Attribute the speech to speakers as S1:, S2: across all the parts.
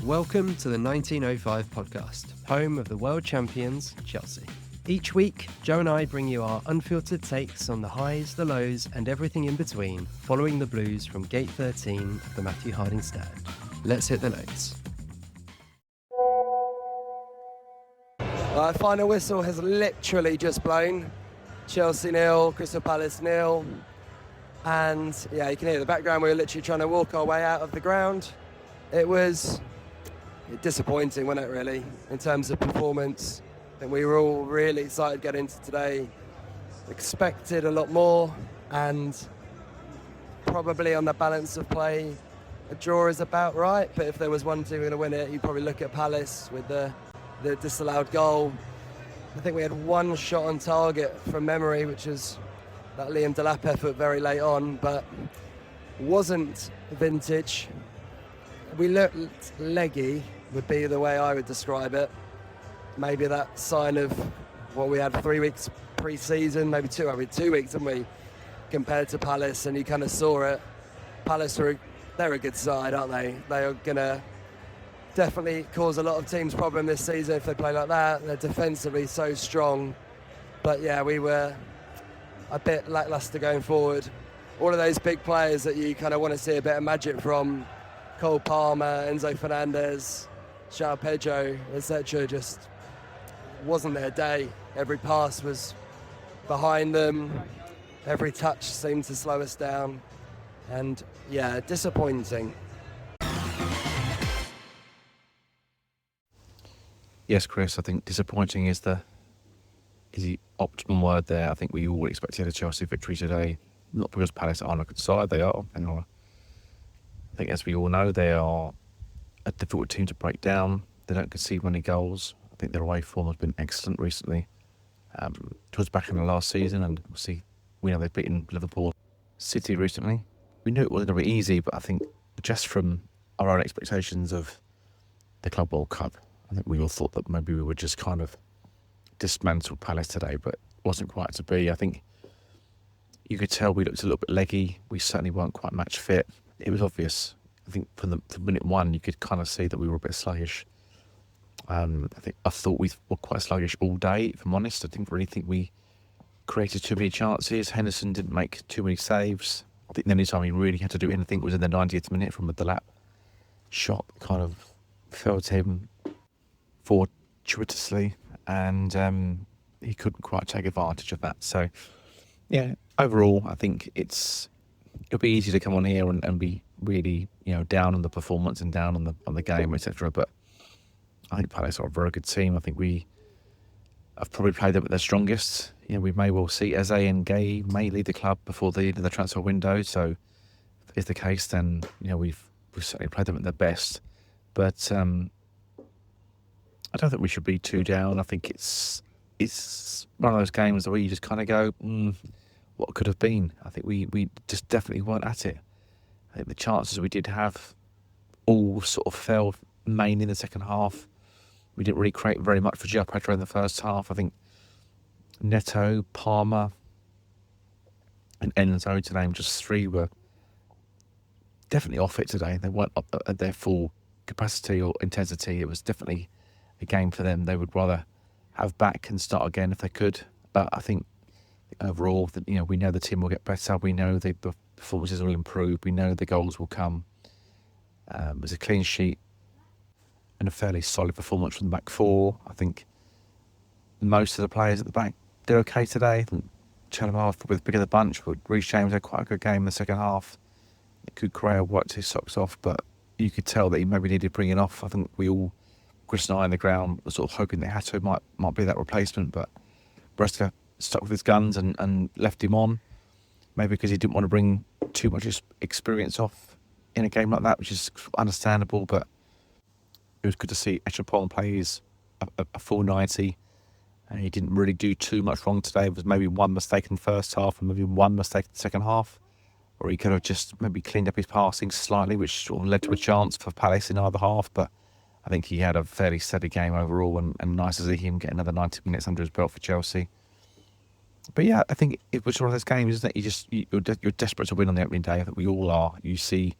S1: Welcome to the 1905 podcast, home of the world champions, Chelsea. Each week, Joe and I bring you our unfiltered takes on the highs, the lows, and everything in between, following the Blues from Gate 13 of the Matthew Harding stand. Let's hit the notes.
S2: Final whistle has literally just blown. Chelsea 0, Crystal Palace 0. And yeah, you can hear the background. We were literally trying to walk our way out of the ground. It was disappointing, wasn't it, really, in terms of performance. I think we were all really excited getting into today. Expected a lot more, and probably on the balance of play, a draw is about right. But if there was one team going to win it, you'd probably look at Palace with the disallowed goal. I think we had one shot on target from memory, which was that Liam Delap effort very late on, but wasn't vintage. We looked leggy, would be the way I would describe it. Maybe that sign of what we had 3 weeks pre-season, maybe 2 weeks, didn't we, compared to Palace, and you kind of saw it. Palace they're a good side, aren't they? They are gonna definitely cause a lot of teams problem this season if they play like that. They're defensively so strong, but yeah, we were a bit lacklustre going forward. All of those big players that you kind of want to see a bit of magic from, Cole Palmer, Enzo Fernandez, João Pedro, etc., just wasn't their day. Every pass was behind them. Every touch seemed to slow us down. And yeah, disappointing.
S3: Yes, Chris, I think disappointing is the optimum word there. I think we all expected a Chelsea victory today, not because Palace aren't a good side, they are. I think, as we all know, they are a difficult team to break down. They don't concede many goals. I think their away form has been excellent recently. Towards back in the last season, and we know they've beaten Liverpool City recently. We knew it wasn't going to be easy, but I think just from our own expectations of the Club World Cup, I think we all thought that maybe we would just kind of dismantle Palace today, but it wasn't quite to be. I think you could tell we looked a little bit leggy. We certainly weren't quite match fit. It was obvious. I think from minute one, you could kind of see that we were a bit sluggish. I thought we were quite sluggish all day, if I'm honest. I didn't really think we created too many chances. Henderson didn't make too many saves. I think the only time he really had to do anything was in the 90th minute from a Delap shot that kind of fell to him fortuitously, and he couldn't quite take advantage of that. So, yeah, overall, I think it'll be easy to come on here and be really, down on the performance and down on the game, etc. But I think Palace are a very good team. I think we have probably played them at their strongest. We may well see Eze and Gay may leave the club before the end of the transfer window. So if it's the case, then we've certainly played them at their best. But I don't think we should be too down. I think it's one of those games where you just kind of go, what could have been? I think we just definitely weren't at it. I think the chances we did have all sort of fell mainly in the second half. We didn't really create very much for João Pedro in the first half. I think Neto, Palmer and Enzo, to name just three, were definitely off it today. They weren't up at their full capacity or intensity. It was definitely a game for them. They would rather have back and start again if they could. But I think overall, we know the team will get better. We know the performances will improve. We know the goals will come. It was a clean sheet and a fairly solid performance from the back four. I think most of the players at the back did okay today. I think Chalobah with bigger the bunch, but Reece James had quite a good game in the second half. Kukurea worked his socks off, but you could tell that he maybe needed bringing off. I think we all, Chris and I on the ground, were sort of hoping that Hato might be that replacement, but Maresca stuck with his guns and left him on, maybe because he didn't want to bring too much experience off in a game like that, which is understandable. But it was good to see Estevão play a full 90, and he didn't really do too much wrong today. There was maybe one mistake in the first half and maybe one mistake in the second half, or he could have just maybe cleaned up his passing slightly, which sort of led to a chance for Palace in either half. But I think he had a fairly steady game overall, and nice to see him get another 90 minutes under his belt for Chelsea. But yeah, I think it was one of those games, isn't it? You're desperate to win on the opening day. I think we all are. You see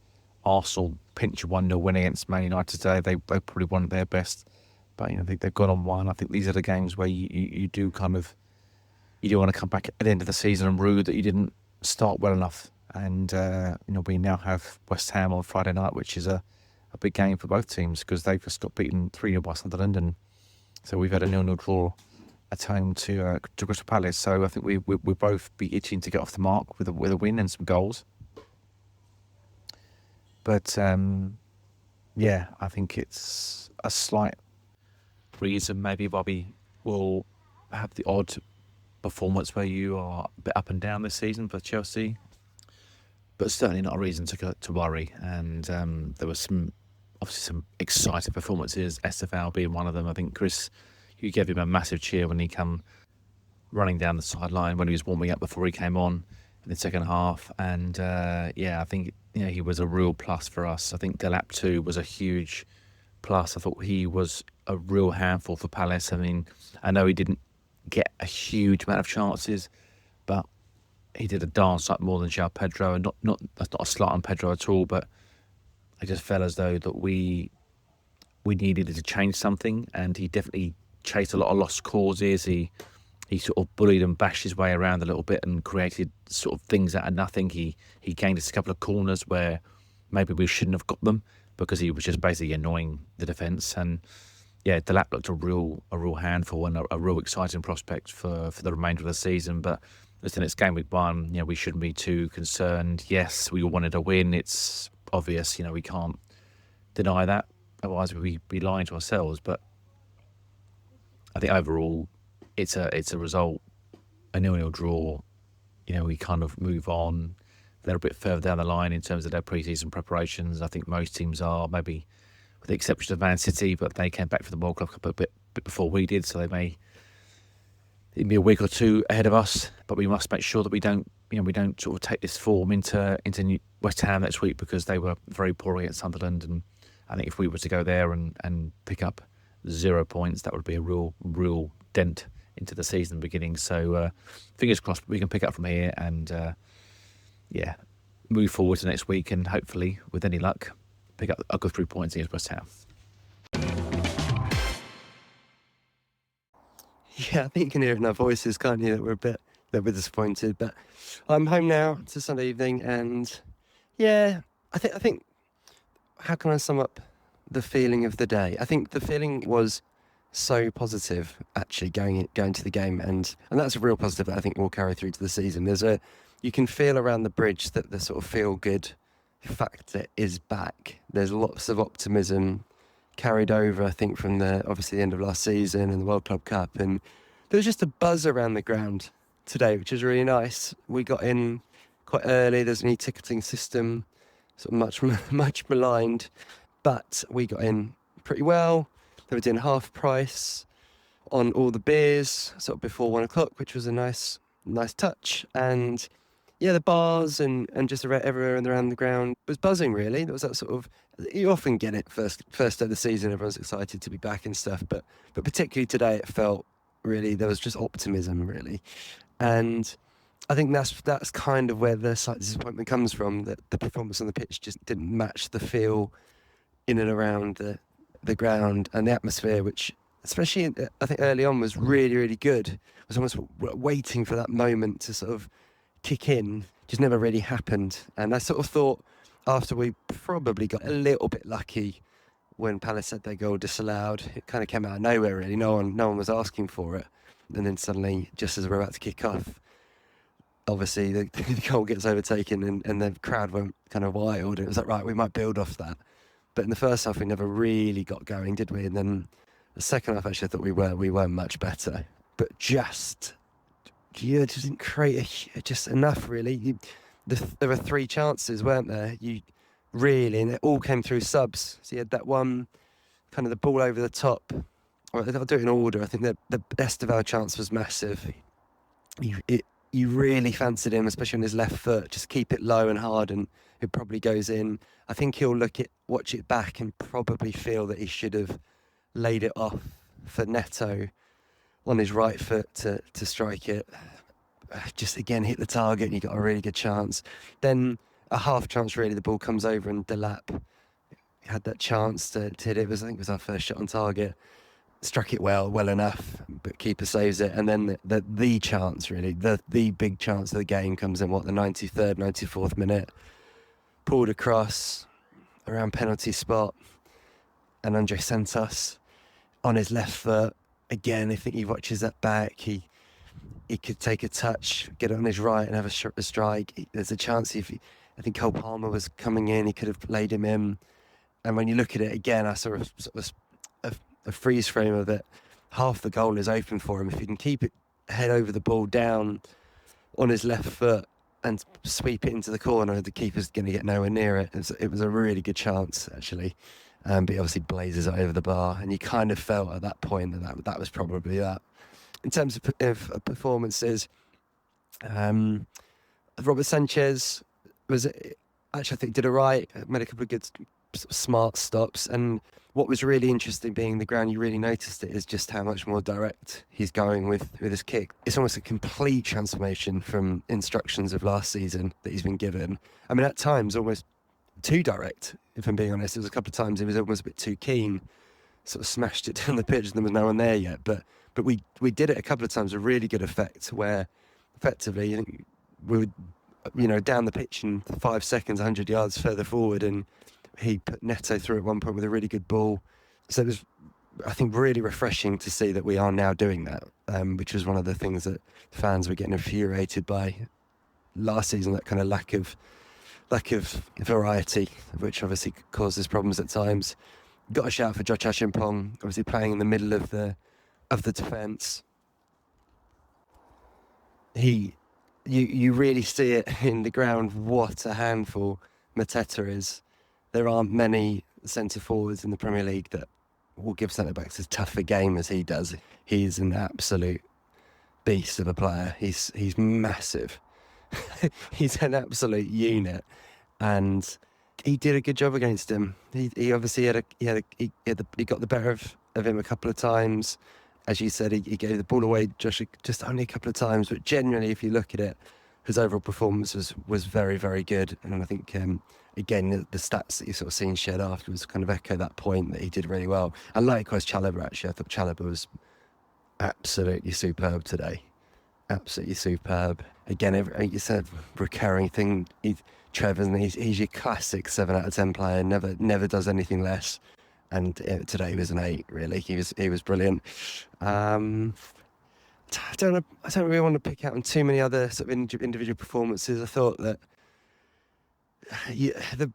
S3: Arsenal pinch a 1-0 win against Man United today. They probably won at their best, but they've gone on one. I think these are the games where you do kind of, you do want to come back at the end of the season and rue that you didn't start well enough. And we now have West Ham on Friday night, which is a big game for both teams because they've just got beaten 3-0 by Sunderland, and so we've had a 0-0 draw at home to Crystal Palace. So I think we'll both be itching to get off the mark with a win and some goals. But I think it's a slight reason maybe Bobby will have the odd performance where you are a bit up and down this season for Chelsea, but certainly not a reason to worry. And there were some exciting performances, Estevão being one of them. I think Chris, you gave him a massive cheer when he come running down the sideline when he was warming up before he came on in the second half. And I think he was a real plus for us. I think Delap too was a huge plus. I thought he was a real handful for Palace. I mean, I know he didn't get a huge amount of chances, but he did a dance up more than João Pedro, and that's not a slight on Pedro at all, but I just felt as though that we needed to change something, and he definitely chased a lot of lost causes. He sort of bullied and bashed his way around a little bit and created sort of things out of nothing. He gained us a couple of corners where maybe we shouldn't have got them because he was just basically annoying the defence. And Delap looked a real handful and a real exciting prospect for the remainder of the season. But listen, it's game week 1. We shouldn't be too concerned. Yes, we wanted a win. It's obvious. We can't deny that. Otherwise, we'd be lying to ourselves. But I think overall, it's a result, a 0-0 draw. We kind of move on. They're a bit further down the line in terms of their pre-season preparations. I think most teams are, maybe with the exception of Man City, but they came back for the World Club Cup a bit before we did, so it'd be a week or two ahead of us. But we must make sure that we don't sort of take this form into West Ham next week, because they were very poor against Sunderland, and I think if we were to go there and pick up 0 points, that would be a real dent into the season beginning. So fingers crossed we can pick up from here and move forward to next week, and hopefully, with any luck, pick up a good 3 points against West Ham.
S2: Yeah, I think you can hear it in our voices, can't you, that we're a bit disappointed. But I'm home now. It's a Sunday evening, and I think how can I sum up the feeling of the day? I think the feeling was so positive, actually, going to the game, and that's a real positive that I think will carry through to the season. You can feel around the bridge that the sort of feel good factor is back. There's lots of optimism carried over, I think, from obviously the end of last season and the World Club Cup, and there was just a buzz around the ground today, which is really nice. We got in quite early. There's an e-ticketing system, sort of much maligned, but we got in pretty well. They were doing half price on all the beers sort of before 1 o'clock, which was a nice touch. And the bars and just everywhere around the ground was buzzing, really. There was that sort of, you often get it first day of the season, everyone's excited to be back and stuff, but particularly today it felt really, there was just optimism, really. And I think that's kind of where the slight disappointment comes from, that the performance on the pitch just didn't match the feel in and around the ground and the atmosphere, which, especially I think early on, was really, really good. I was almost waiting for that moment to sort of kick in, just never really happened. And I sort of thought, after we probably got a little bit lucky when Palace had their goal disallowed, it kind of came out of nowhere, really. No one was asking for it. And then suddenly, just as we're about to kick off, obviously the goal gets overtaken and the crowd went kind of wild. It was like, right, we might build off that. But in the first half, we never really got going, did we? And then the second half, actually, I thought we were much better. But just didn't create just enough, really. There were 3 chances, weren't there? And it all came through subs. So you had that one, kind of the ball over the top. I'll do it in order. I think the Estevão chance was massive. You really fancied him, especially on his left foot. Just keep it low and hard, and it probably goes in. I think he'll watch it back and probably feel that he should have laid it off for Neto on his right foot to strike it. Just again hit the target, and you got a really good chance. Then a half chance really. The ball comes over and Delap had that chance to hit it. I think it was our first shot on target. Struck it well enough, but keeper saves it. And then the chance really, the big chance of the game comes in, the 93rd, 94th minute. Pulled across around penalty spot, and Andre Santos on his left foot. Again, I think he watches that back. He could take a touch, get it on his right and have a strike. There's a chance I think Cole Palmer was coming in, he could have laid him in. And when you look at it again, I saw a freeze frame of it. Half the goal is open for him. If he can keep it head over the ball down on his left foot and sweep it into the corner, the keeper's going to get nowhere near it. It was a really good chance, actually. But he obviously blazes it over the bar. And you kind of felt at that point that was probably that. In terms of performances, Robert Sanchez I think did alright, made a couple of good smart stops, and what was really interesting being the ground, you really noticed it, is just how much more direct he's going with his kick. It's almost a complete transformation from instructions of last season that he's been given. I mean, at times almost too direct, if I'm being honest. There was a couple of times he was almost a bit too keen, sort of smashed it down the pitch and there was no one there yet, but we did it a couple of times with really good effect, where effectively I think we were down the pitch in 5 seconds, 100 yards further forward, and he put Neto through at one point with a really good ball. So it was, I think, really refreshing to see that we are now doing that, which was one of the things that fans were getting infuriated by last season, that kind of lack of variety, which obviously causes problems at times. Got a shout for Josh Ashimpong, obviously playing in the middle of the defence. You really see it in the ground what a handful Mateta is. There aren't many centre forwards in the Premier League that will give centre backs as tough a game as he does. He's an absolute beast of a player. He's massive. He's an absolute unit, and he did a good job against him. He obviously he got the better of him a couple of times. As you said, he gave the ball away just only a couple of times, but generally, if you look at it, his overall performance was very, very good. And I think, again, the stats that you sort of seen shared afterwards kind of echo that point, that he did really well. And likewise, Chalobah, actually. I thought Chalobah was absolutely superb today. Absolutely superb. Again, it's a recurring thing. Trevor's, he's your classic 7 out of 10 player, never does anything less. And today was an 8, really. He was brilliant. I don't really want to pick out on too many other sort of individual performances. I thought that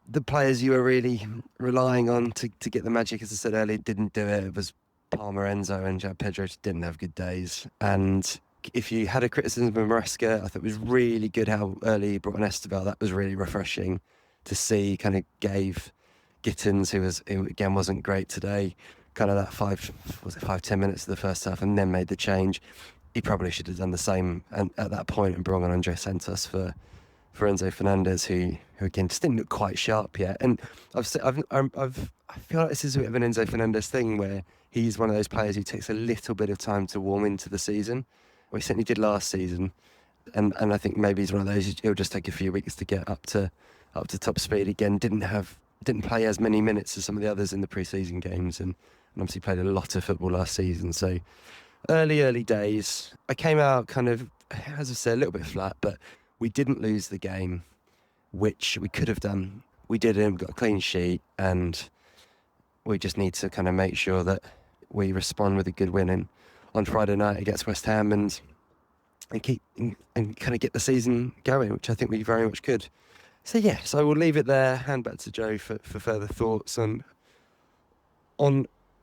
S2: the players you were really relying on to get the magic, as I said earlier, didn't do it. It was Palmer, Enzo, and João Pedro didn't have good days. And if you had a criticism of Maresca, I thought it was really good how early he brought on Estevão. That was really refreshing to see. Kind of gave Gittins, who again wasn't great today, kind of that 5-10 minutes of the first half, and then made the change. He probably should have done the same at that point and brought on Andre Santos for Enzo Fernandez, who again just didn't look quite sharp yet. And I feel like this is a bit of an Enzo Fernandez thing, where he's one of those players who takes a little bit of time to warm into the season. Well, he certainly did last season, and I think maybe he's one of those. He'll just take a few weeks to get up to top speed again. Didn't play as many minutes as some of the others in the pre-season games, and obviously played a lot of football last season. So early days. I came out kind of, as I said, a little bit flat, but we didn't lose the game, which we could have done. We didn't. We got a clean sheet, and we just need to kind of make sure that we respond with a good win on Friday night against West Ham and kind of get the season going, which I think we very much could. So yes, I will leave it there. Hand back to Joe for further thoughts on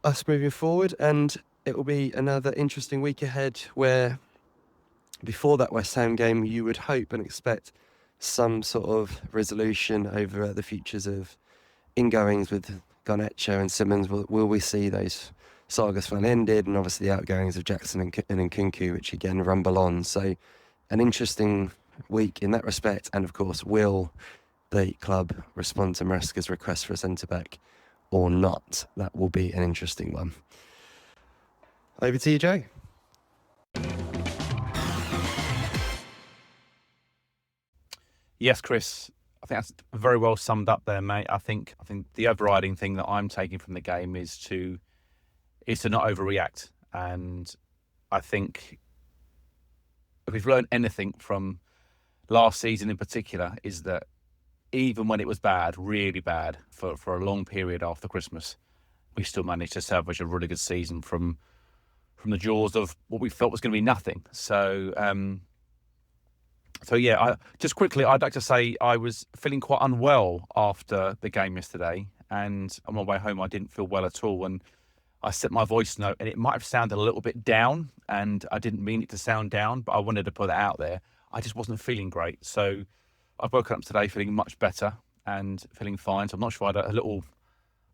S2: us moving forward, and it will be another interesting week ahead, where before that West Ham game you would hope and expect some sort of resolution over the futures of ingoings with Garnacho and Simmons. Will we see those sagas finally ended, and obviously the outgoings of Jackson and Nkunku, which again rumble on. So an interesting week in that respect, and of course, will the club respond to Maresca's request for a centre-back or not? That will be an interesting one. Over to you, Joe.
S3: Yes, Chris. I think that's very well summed up there, mate. I think the overriding thing that I'm taking from the game is to not overreact. And I think if we've learned anything from last season in particular, is that even when it was bad, really bad, for a long period after Christmas, we still managed to salvage a really good season from the jaws of what we felt was going to be nothing. So yeah, just quickly, I'd like to say I was feeling quite unwell after the game yesterday, and on my way home, I didn't feel well at all. And I set my voice note, and it might have sounded a little bit down, and I didn't mean it to sound down, but I wanted to put it out there. I just wasn't feeling great. So I've woken up today feeling much better and feeling fine. So I'm not sure I had a little,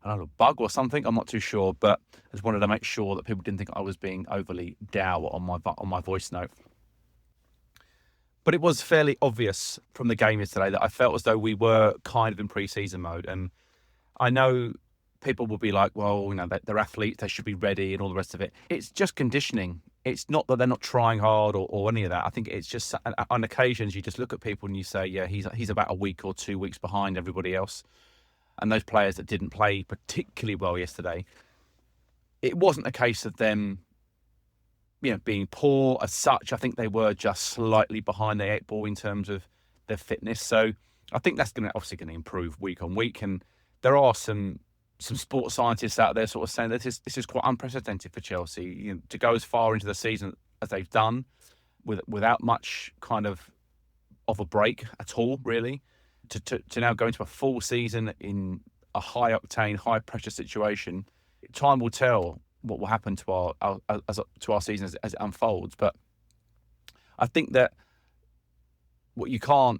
S3: I don't know, bug or something. I'm not too sure, but I just wanted to make sure that people didn't think I was being overly dour on my voice note. But it was fairly obvious from the game yesterday that I felt as though we were kind of in pre-season mode. And I know people will be like, well, you know, they're athletes, they should be ready and all the rest of it. It's just conditioning. It's not that they're not trying hard or any of that. I think it's just on occasions you just look at people and you say, yeah, he's about a week or 2 weeks behind everybody else. And those players that didn't play particularly well yesterday, it wasn't a case of them, you know, being poor as such. I think they were just slightly behind the eight ball in terms of their fitness. So I think that's obviously going to improve week on week. And there are some sports scientists out there sort of saying that this is quite unprecedented for Chelsea, you know, to go as far into the season as they've done without much kind of a break at all, really, to now go into a full season in a high octane, high pressure situation. Time will tell what will happen to our season as it unfolds. But I think that what you can't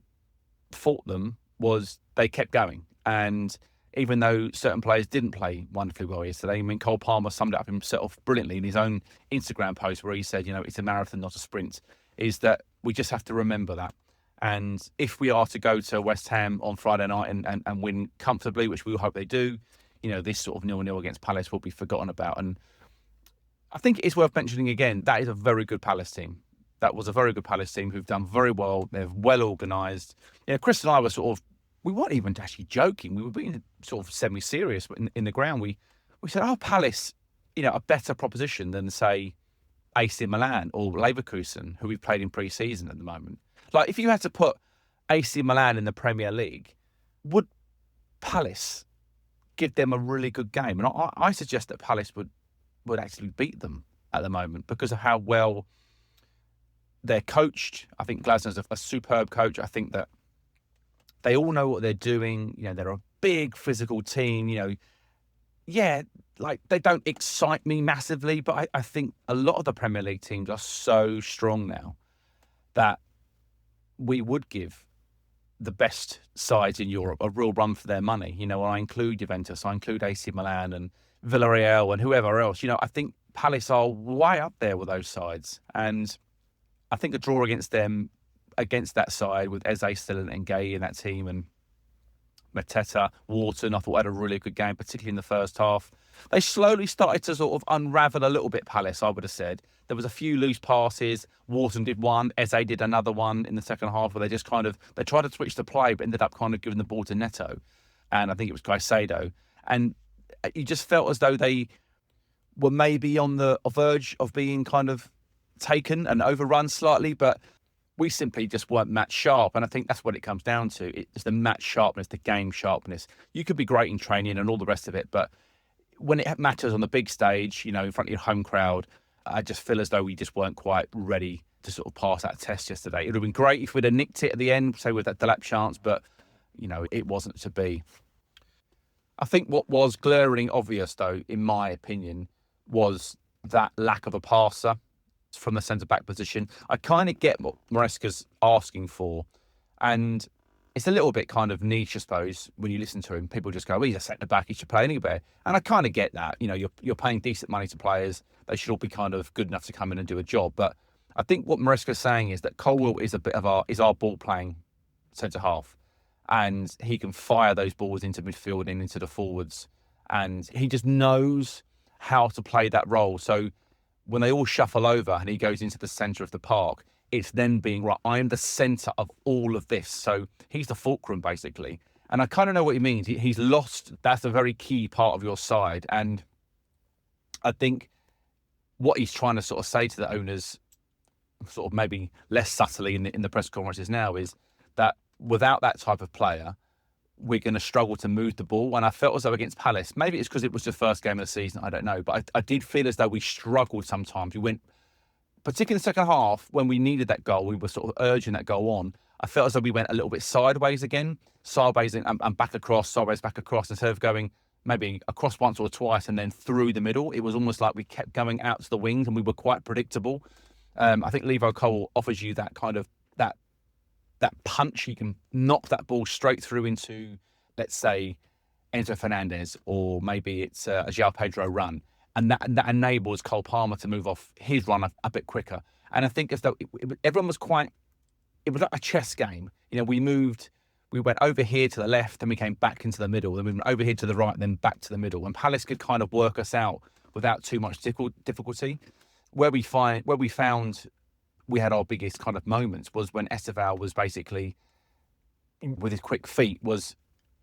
S3: fault them was they kept going. And even though certain players didn't play wonderfully well yesterday, I mean, Cole Palmer summed it up himself brilliantly in his own Instagram post where he said, you know, it's a marathon, not a sprint, is that we just have to remember that. And if we are to go to West Ham on Friday night and win comfortably, which we hope they do, you know, this sort of 0-0 against Palace will be forgotten about. And I think it's worth mentioning again, that is a very good Palace team. That was a very good Palace team who've done very well. They're well organised. You know, Chris and I were we weren't even actually joking. We were being sort of semi-serious in the ground. We said, oh, Palace, you know, a better proposition than, say, AC Milan or Leverkusen, who we've played in pre-season at the moment. Like, if you had to put AC Milan in the Premier League, would Palace give them a really good game? And I suggest that Palace would actually beat them at the moment because of how well they're coached. I think Glasner's a superb coach. I think that they all know what they're doing. You know, they're a big physical team. You know, yeah, like they don't excite me massively, but I think a lot of the Premier League teams are so strong now that we would give the best sides in Europe a real run for their money. You know, I include Juventus, I include AC Milan and Villarreal and whoever else. You know, I think Palace are way up there with those sides. And I think a draw against them, against that side with Eze still and Gay in that team and Mateta, Wharton, I thought had a really good game, particularly in the first half. They slowly started to sort of unravel a little bit, Palace, I would have said. There was a few loose passes. Wharton did one. Eze did another one in the second half where they just they tried to switch the play but ended up kind of giving the ball to Neto. And I think it was Caicedo. And you just felt as though they were maybe on the verge of being kind of taken and overrun slightly, but we simply just weren't match sharp. And I think that's what it comes down to. It's the match sharpness, the game sharpness. You could be great in training and all the rest of it, but when it matters on the big stage, you know, in front of your home crowd, I just feel as though we just weren't quite ready to sort of pass that test yesterday. It would have been great if we'd have nicked it at the end, say with that Delap chance, but, you know, it wasn't to be. I think what was glaring obvious, though, in my opinion, was that lack of a passer from the centre-back position. I kind of get what Maresca's asking for, and it's a little bit kind of niche, I suppose, when you listen to him. People just go, well, he's a centre-back, he should play anywhere. And I kind of get that. You know, you're paying decent money to players. They should all be kind of good enough to come in and do a job. But I think what Maresca's saying is that Colwill is our ball-playing centre-half, and he can fire those balls into midfield and into the forwards. And he just knows how to play that role. So when they all shuffle over and he goes into the centre of the park, it's then being, right, I am the centre of all of this. So he's the fulcrum, basically. And I kind of know what he means. He's lost. That's a very key part of your side. And I think what he's trying to sort of say to the owners, sort of maybe less subtly in the press conferences now, is that without that type of player, we're going to struggle to move the ball. And I felt as though against Palace, maybe it's because it was the first game of the season, I don't know, but I did feel as though we struggled sometimes. We went, particularly in the second half, when we needed that goal, we were sort of urging that goal on. I felt as though we went a little bit sideways again, sideways and back across, sideways back across, instead of going maybe across once or twice and then through the middle. It was almost like we kept going out to the wings and we were quite predictable. I think Levi Colwill offers you that kind of that punch. You can knock that ball straight through into, let's say, Enzo Fernandez, or maybe it's a João Pedro run. And that enables Cole Palmer to move off his run a bit quicker. And I think as though everyone was it was like a chess game. We went over here to the left, then we came back into the middle, then we went over here to the right, then back to the middle. And Palace could kind of work us out without too much difficulty. Where we found we had our biggest kind of moments was when Estevão was basically, with his quick feet, was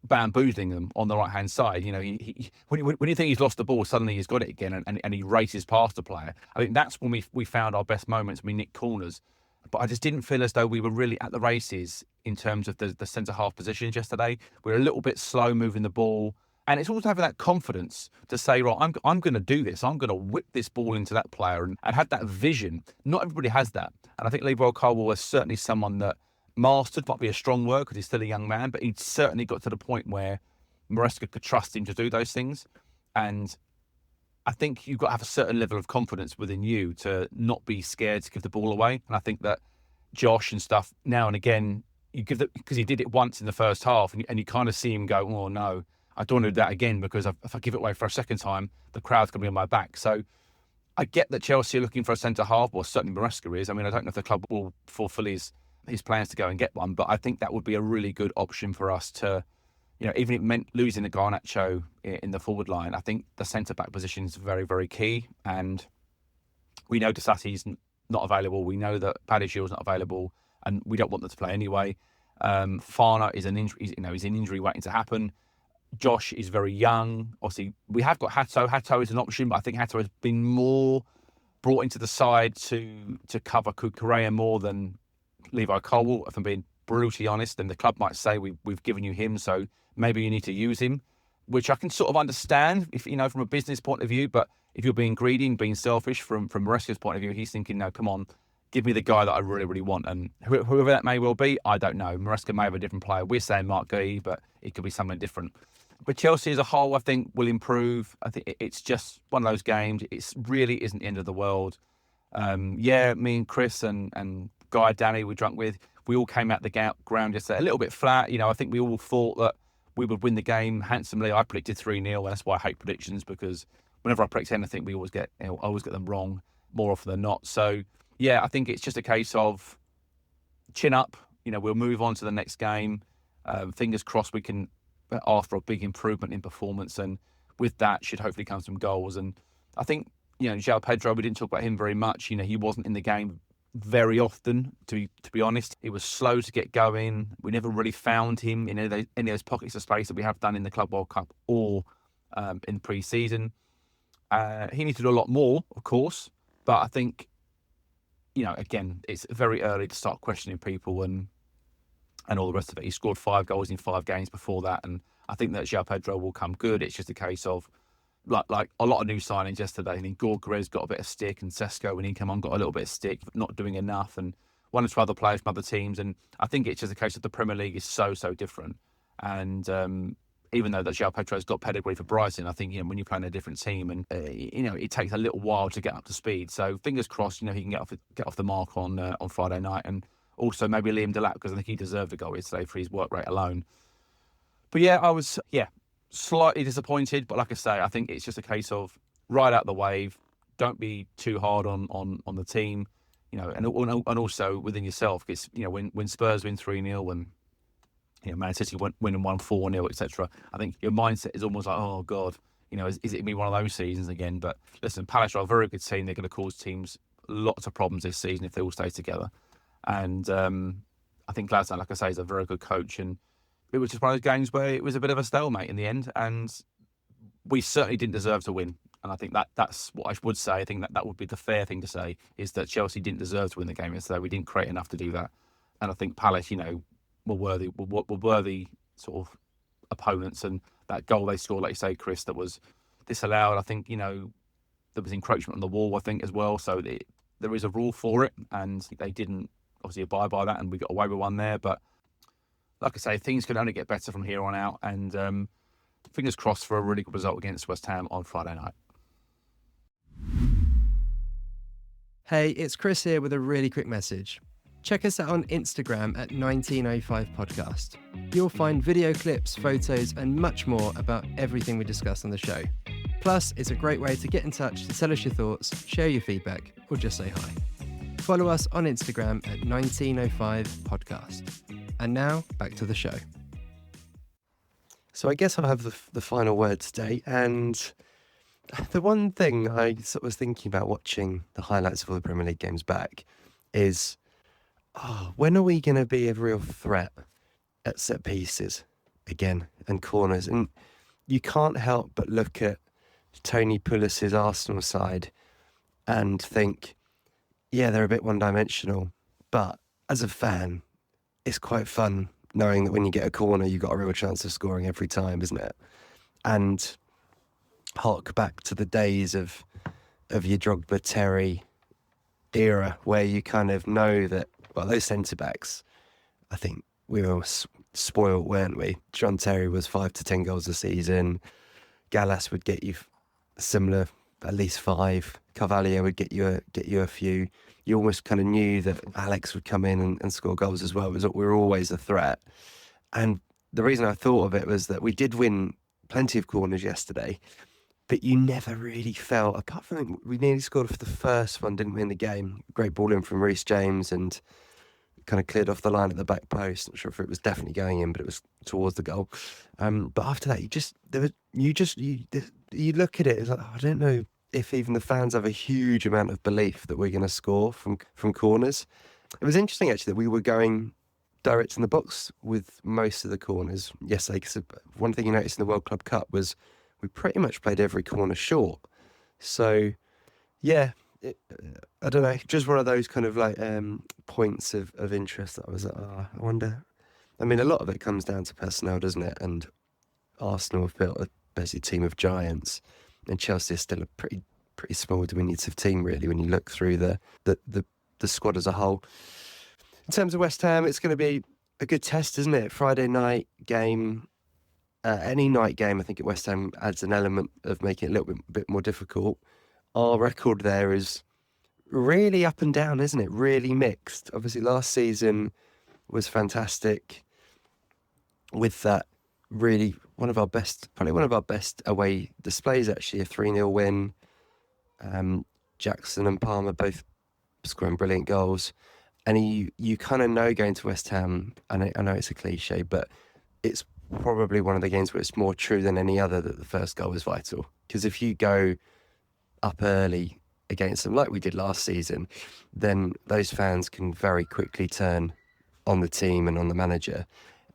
S3: bamboozling them on the right-hand side. When you think he's lost the ball, suddenly he's got it again and he races past the player. I think that's when we found our best moments. We nicked corners. But I just didn't feel as though we were really at the races in terms of the centre-half positions yesterday. We were a little bit slow moving the ball. And it's also having that confidence to say, right, I'm going to do this. I'm going to whip this ball into that player and had that vision. Not everybody has that. And I think Levi Colwill was certainly someone that mastered, might be a strong word because he's still a young man, but he'd certainly got to the point where Maresca could trust him to do those things. And I think you've got to have a certain level of confidence within you to not be scared to give the ball away. And I think that Josh and stuff, now and again, you give because he did it once in the first half, and you kind of see him go, oh no, I don't want to do that again, because if I give it away for a second time, the crowd's going to be on my back. So I get that Chelsea are looking for a centre-half, or certainly Maresca is. I mean, I don't know if the club will fulfill his plans to go and get one, but I think that would be a really good option for us to, even if it meant losing the Garnacho in the forward line. I think the centre-back position is very, very key. And we know Disassy's not available. We know that Padishill's not available, and we don't want them to play anyway. Farner is an injury, he's an injury waiting to happen. Josh is very young. Obviously, we have got Hato. Hato is an option, but I think Hato has been more brought into the side to cover Kukurea more than Levi Colwill, if I'm being brutally honest. And the club might say, we've given you him, so maybe you need to use him, which I can sort of understand, if from a business point of view. But if you're being greedy and being selfish from Maresca's point of view, he's thinking, no, come on, give me the guy that I really, really want. And whoever that may well be, I don't know. Maresca may have a different player. We're saying Mark Guy, but it could be someone different. But Chelsea as a whole, I think, will improve. I think it's just one of those games. It really isn't the end of the world. Me and Chris and Guy, Danny, we drunk with, we all came out the ground yesterday a little bit flat. I think we all thought that we would win the game handsomely. I predicted 3-0, and that's why I hate predictions, because whenever I predict anything, I always get them wrong more often than not. So, yeah, I think it's just a case of chin up. We'll move on to the next game. Fingers crossed we can ask for a big improvement in performance, and with that should hopefully come some goals. And I think, João Pedro, we didn't talk about him very much. He wasn't in the game very often, to be honest. He was slow to get going. We never really found him in any of those pockets of space that we have done in the Club World Cup or in pre-season. He needs to do a lot more, of course, but I think, again, it's very early to start questioning people and all the rest of it. He scored 5 goals in 5 games before that, and I think that João Pedro will come good. It's just a case of, like a lot of new signings yesterday. I think Gorgorez got a bit of stick, and Sesko, when he came on, got a little bit of stick, not doing enough, and one or two other players from other teams. And I think it's just a case of the Premier League is so different. And even though that João Pedro's got pedigree for Brighton, I think, when you're playing a different team, and it takes a little while to get up to speed. So fingers crossed, he can get off the mark on Friday night. And also maybe Liam Delap, because I think he deserved a goal yesterday for his work rate alone. But yeah, I was slightly disappointed. But like I say, I think it's just a case of ride out the wave. Don't be too hard on the team, and also within yourself. Because when Spurs win 3-0, when Man City win and won 4-0, etc. I think your mindset is almost like, oh God, is it going to be one of those seasons again? But listen, Palace are a very good team. They're going to cause teams lots of problems this season if they all stay together. And I think Glasgow, like I say, is a very good coach. And it was just one of those games where it was a bit of a stalemate in the end. And we certainly didn't deserve to win. And I think that's what I would say. I think that would be the fair thing to say, is that Chelsea didn't deserve to win the game yesterday. We didn't create enough to do that. And I think Palace, were worthy sort of opponents. And that goal they scored, like you say, Chris, that was disallowed. I think, there was encroachment on the wall, I think, as well. So there is a rule for it. And they didn't obviously abide by that. And we got away with one there. But like I say, things can only get better from here on out. And fingers crossed for a really good result against West Ham on Friday night.
S1: Hey, it's Chris here with a really quick message. Check us out on Instagram at 1905podcast. You'll find video clips, photos, and much more about everything we discuss on the show. Plus, it's a great way to get in touch to tell us your thoughts, share your feedback, or just say hi. Follow us on Instagram at 1905podcast. And now, back to the show.
S2: So I guess I'll have the final word today. And the one thing I sort of was thinking about watching the highlights of all the Premier League games back is, when are we going to be a real threat at set pieces again and corners? And you can't help but look at Tony Pulis's Arsenal side and think, yeah, they're a bit one-dimensional. But as a fan, it's quite fun knowing that when you get a corner, you've got a real chance of scoring every time, isn't it? And hark back to the days of your Drogba Terry era, where you kind of know that, well, those centre-backs, I think we were spoiled, weren't we? John Terry was 5 to 10 goals a season. Gallas would get you similar, at least 5. Carvalho would get you a few. You almost kind of knew that Alex would come in and score goals as well. It was that we were always a threat. And the reason I thought of it was that we did win plenty of corners yesterday, but you never really felt, apart from we nearly scored for the first one, didn't we, in the game? Great ball in from Reece James and kind of cleared off the line at the back post. Not sure if it was definitely going in, but it was towards the goal. But after that, you look at it, it's like, I don't know if even the fans have a huge amount of belief that we're going to score from corners. It was interesting, actually, that we were going direct in the box with most of the corners yesterday, because one thing you noticed in the World Club Cup was we pretty much played every corner short. So, yeah, I don't know, just one of those kind of like points of interest that I was like, I wonder. I mean, a lot of it comes down to personnel, doesn't it? And Arsenal have built a basically team of giants, and Chelsea is still a pretty small, diminutive team, really, when you look through the squad as a whole. In terms of West Ham, it's going to be a good test, isn't it? Friday night game. Any night game, I think, at West Ham adds an element of making it a little bit more difficult. Our record there is really up and down, isn't it? Really mixed. Obviously, last season was fantastic with that really probably one of our best away displays, actually, a 3-0 win. Jackson and Palmer both scoring brilliant goals. And you kind of know going to West Ham, I know it's a cliche, but it's probably one of the games where it's more true than any other that the first goal is vital. Because if you go up early against them like we did last season, then those fans can very quickly turn on the team and on the manager.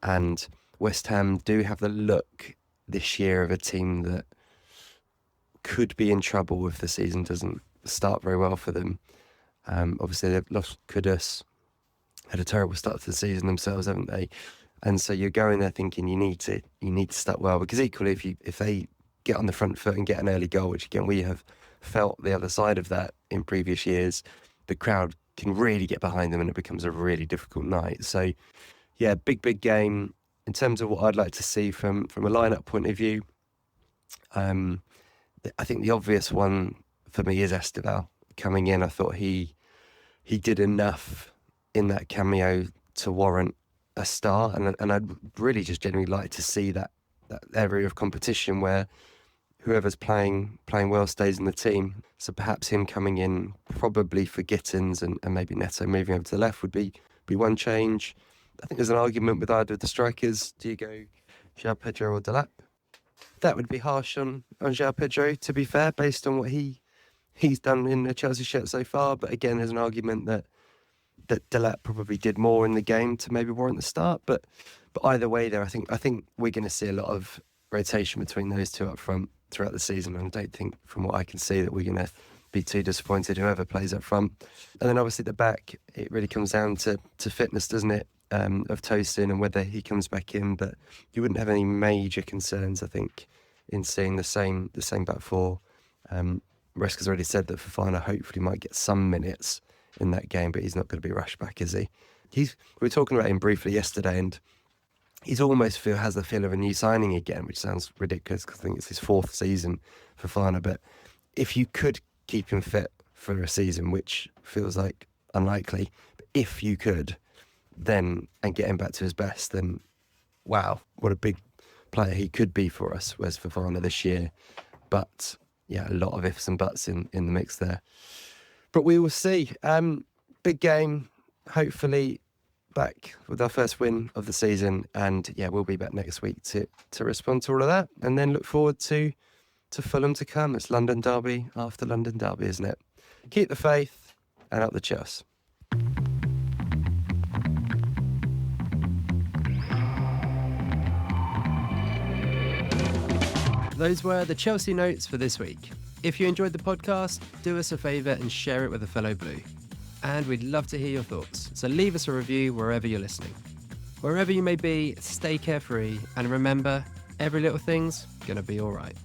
S2: And West Ham do have the look this year of a team that could be in trouble if the season doesn't start very well for them. Obviously, they've lost Kudus, had a terrible start to the season themselves, haven't they? And so you're going there thinking you need to start well, because equally if they get on the front foot and get an early goal, which again we have felt the other side of that in previous years, the crowd can really get behind them and it becomes a really difficult night. So yeah, big game. In terms of what I'd like to see from a lineup point of view, I think the obvious one for me is Estevão coming in. I thought he did enough in that cameo to warrant a start, and I'd really just genuinely like to see that area of competition where whoever's playing well stays in the team. So perhaps him coming in probably for Gittins and maybe Neto moving over to the left would be one change. I think there's an argument with either of the strikers. Do you go João Pedro or Delap? That would be harsh on João Pedro, to be fair, based on what he's done in the Chelsea shirt so far. But again, there's an argument that that Delap probably did more in the game to maybe warrant the start. But either way, there, I think we're going to see a lot of rotation between those two up front throughout the season. And I don't think, from what I can see, that we're going to be too disappointed whoever plays up front. And then obviously at the back, it really comes down to fitness, doesn't it, of Tosin and whether he comes back in. But you wouldn't have any major concerns, I think, in seeing the same back four. Maresca's already said that Fofana hopefully might get some minutes in that game, but he's not going to be rushed back, is he? We were talking about him briefly yesterday, and he's almost has the feel of a new signing again, which sounds ridiculous because I think it's his 4th season for Fofana. But if you could keep him fit for a season, which feels like unlikely, but if you could, then and get him back to his best, then wow, what a big player he could be for us, whereas Fofana this year. But yeah, a lot of ifs and buts in the mix there. But we will see. Big game, hopefully back with our first win of the season. And yeah, we'll be back next week to respond to all of that. And then look forward to Fulham to come. It's London Derby after London Derby, isn't it? Keep the faith and up the Chelsea.
S1: Those were the Chelsea notes for this week. If you enjoyed the podcast, do us a favour and share it with a fellow Blue. And we'd love to hear your thoughts, so leave us a review wherever you're listening. Wherever you may be, stay carefree, and remember, every little thing's gonna be alright.